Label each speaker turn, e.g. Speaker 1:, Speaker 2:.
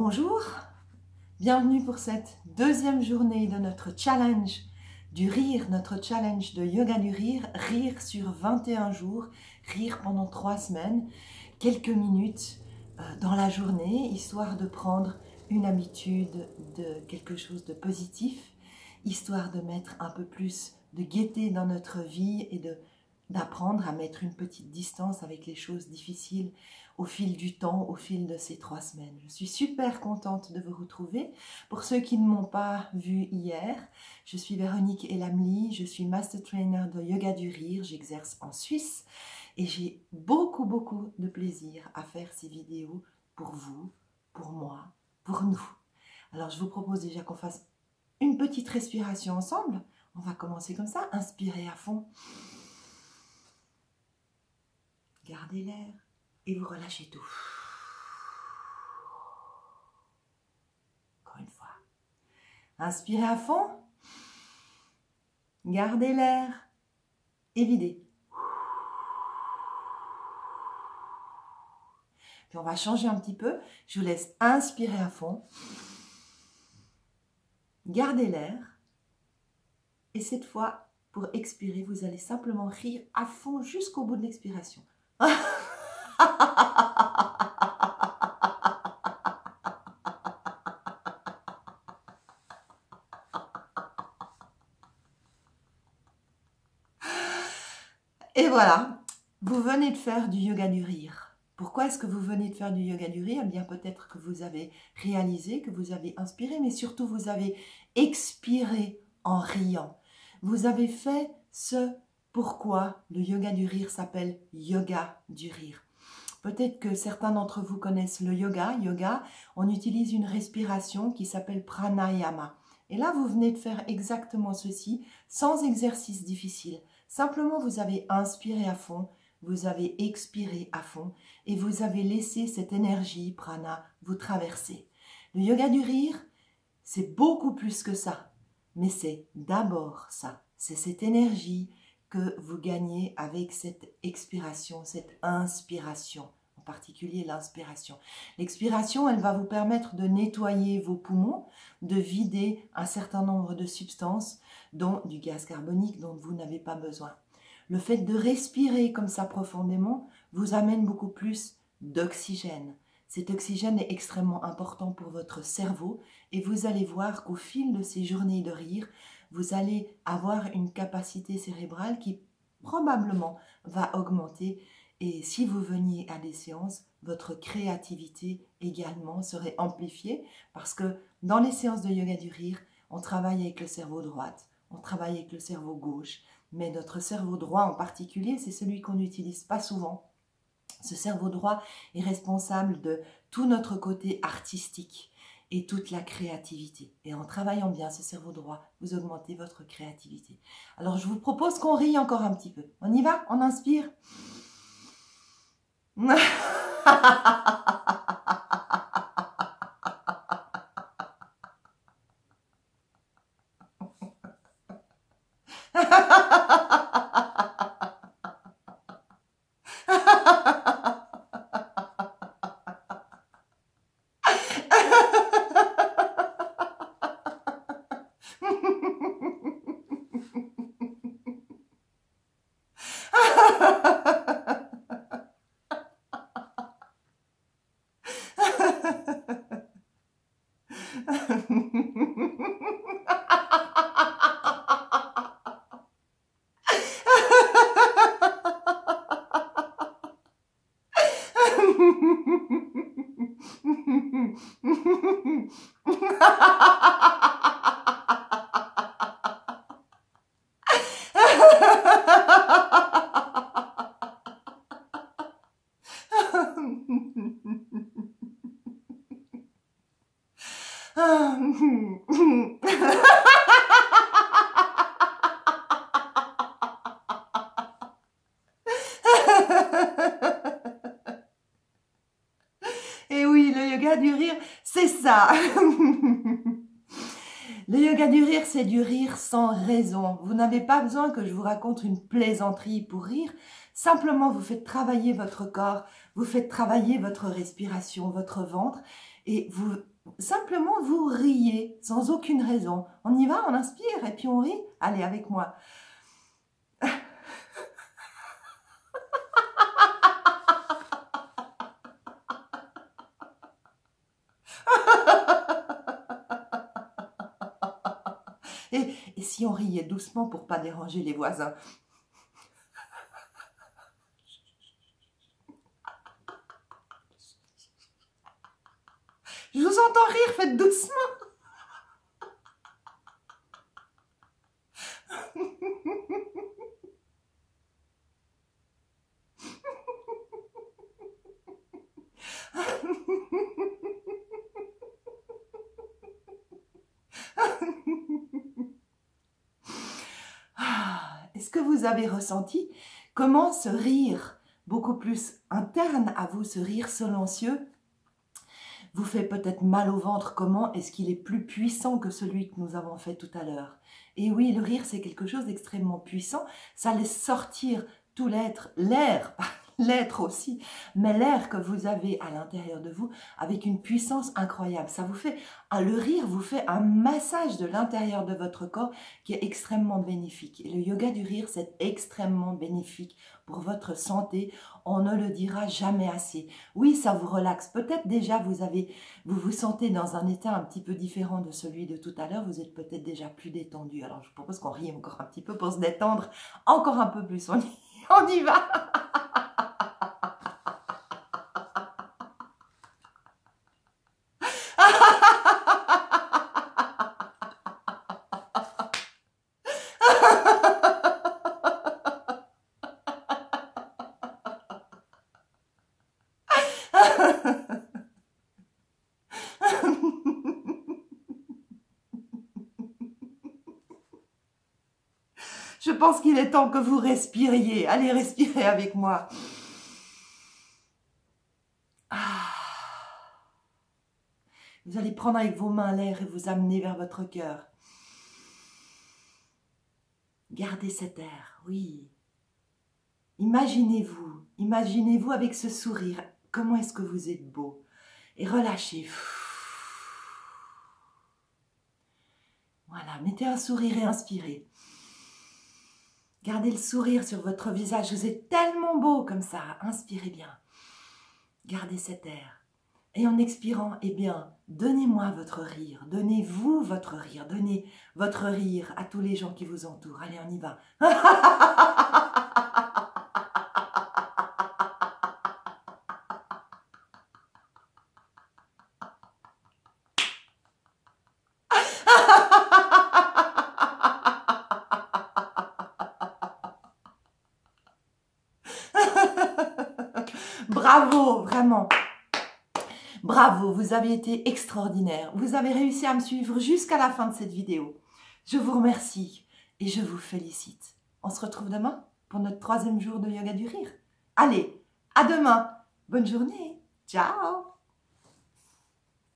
Speaker 1: Bonjour, bienvenue pour cette deuxième journée de notre challenge du rire, notre challenge de yoga du rire, rire sur 21 jours, rire pendant 3 semaines, quelques minutes dans la journée, histoire de prendre une habitude de quelque chose de positif, histoire de mettre un peu plus de gaieté dans notre vie et d'apprendre à mettre une petite distance avec les choses difficiles au fil du temps, au fil de ces 3 semaines. Je suis super contente de vous retrouver. Pour ceux qui ne m'ont pas vu hier, je suis Véronique Elamli, je suis Master Trainer de Yoga du Rire, j'exerce en Suisse et j'ai beaucoup de plaisir à faire ces vidéos pour vous, pour moi, pour nous. Alors je vous propose déjà qu'on fasse une petite respiration ensemble. On va commencer comme ça, inspirez à fond. Gardez l'air et vous relâchez tout. Encore une fois. Inspirez à fond. Gardez l'air et videz. Puis on va changer un petit peu. Je vous laisse inspirer à fond. Gardez l'air. Et cette fois, pour expirer, vous allez simplement rire à fond jusqu'au bout de l'expiration. Et voilà, vous venez de faire du yoga du rire. Pourquoi est-ce que vous venez de faire du yoga du rire? Eh bien, peut-être que vous avez réalisé, que vous avez inspiré, mais surtout vous avez expiré en riant. Vous avez fait ce pourquoi le yoga du rire s'appelle yoga du rire. Peut-être que certains d'entre vous connaissent le yoga. Yoga, on utilise une respiration qui s'appelle pranayama. Et là, vous venez de faire exactement ceci, sans exercice difficile. Simplement, vous avez inspiré à fond, vous avez expiré à fond et vous avez laissé cette énergie prana vous traverser. Le yoga du rire, c'est beaucoup plus que ça, mais c'est d'abord ça. C'est cette énergie que vous gagnez avec cette expiration, cette inspiration, en particulier l'inspiration. L'expiration, elle va vous permettre de nettoyer vos poumons, de vider un certain nombre de substances, dont du gaz carbonique dont vous n'avez pas besoin. Le fait de respirer comme ça profondément vous amène beaucoup plus d'oxygène. Cet oxygène est extrêmement important pour votre cerveau et vous allez voir qu'au fil de ces journées de rire, vous allez avoir une capacité cérébrale qui probablement va augmenter. Et si vous veniez à des séances, votre créativité également serait amplifiée parce que dans les séances de yoga du rire, on travaille avec le cerveau droit, on travaille avec le cerveau gauche, mais notre cerveau droit en particulier, c'est celui qu'on n'utilise pas souvent. Ce cerveau droit est responsable de tout notre côté artistique et toute la créativité. Et en travaillant bien ce cerveau droit, vous augmentez votre créativité. Alors je vous propose qu'on rie encore un petit peu. On y va? On inspire. Et oui, le yoga du rire, c'est ça. Le yoga du rire, c'est du rire sans raison. Vous n'avez pas besoin que je vous raconte une plaisanterie pour rire. Simplement, vous faites travailler votre corps, vous faites travailler votre respiration, votre ventre, et vous simplement vous riez sans aucune raison. On y va, on inspire et puis on rit. Allez, avec moi. Et si on riait doucement pour pas déranger les voisins? Je vous entends rire, faites doucement. Est-ce que vous avez ressenti comment ce rire, beaucoup plus interne à vous, ce rire silencieux, vous fait peut-être mal au ventre? Comment est-ce qu'il est plus puissant que celui que nous avons fait tout à l'heure? Et oui, le rire, c'est quelque chose d'extrêmement puissant. Ça laisse sortir tout l'être, l'air, l'être aussi, mais l'air que vous avez à l'intérieur de vous avec une puissance incroyable. Ça vous fait, le rire vous fait un massage de l'intérieur de votre corps qui est extrêmement bénéfique. Et le yoga du rire, c'est extrêmement bénéfique pour votre santé. On ne le dira jamais assez. Oui, ça vous relaxe. Peut-être déjà vous vous sentez dans un état un petit peu différent de celui de tout à l'heure. Vous êtes peut-être déjà plus détendu. Alors je propose qu'on rie encore un petit peu pour se détendre encore un peu plus. On y va. Je pense qu'il est temps que vous respiriez. Allez, respirez avec moi. Vous allez prendre avec vos mains l'air et vous amener vers votre cœur. Gardez cet air, oui. Imaginez-vous avec ce sourire. Comment est-ce que vous êtes beau? Et relâchez. Voilà, mettez un sourire et inspirez. Gardez le sourire sur votre visage. Vous êtes tellement beau comme ça. Inspirez bien. Gardez cet air. Et en expirant, eh bien, donnez-moi votre rire. Donnez-vous votre rire. Donnez votre rire à tous les gens qui vous entourent. Allez, on y va. Bravo, vraiment. Bravo, vous avez été extraordinaire. Vous avez réussi à me suivre jusqu'à la fin de cette vidéo. Je vous remercie et je vous félicite. On se retrouve demain pour notre 3e jour de yoga du rire. Allez, à demain. Bonne journée. Ciao.